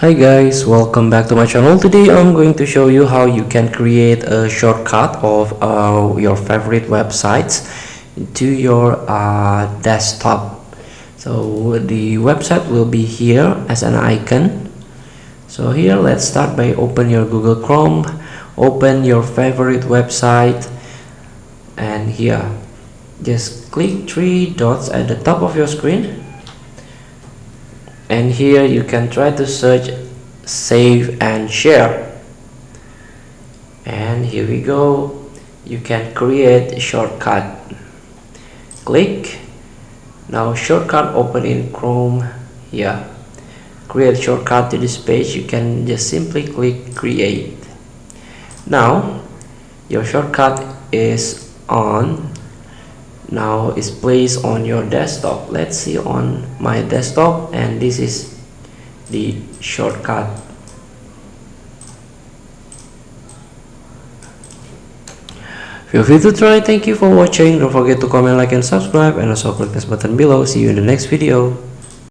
Hi guys, welcome back to my channel. Today I'm going to show you how you can create a shortcut of your favorite websites to your desktop. So the website will be here as an icon. So here let's start by open your Google Chrome, open your favorite website, and here just click three dots at the top of your screen. And here you can try to search save and share, and here we go. You can create a shortcut. Click. Now shortcut open in Chrome. Here create shortcut to this page. You can just simply click create. Now your shortcut is on. Now it's placed on your desktop. Let's see on my desktop, and this is the shortcut. Feel free to try. Thank you for watching. Don't forget to comment, like, and subscribe, and also click this button below. See you in the next video.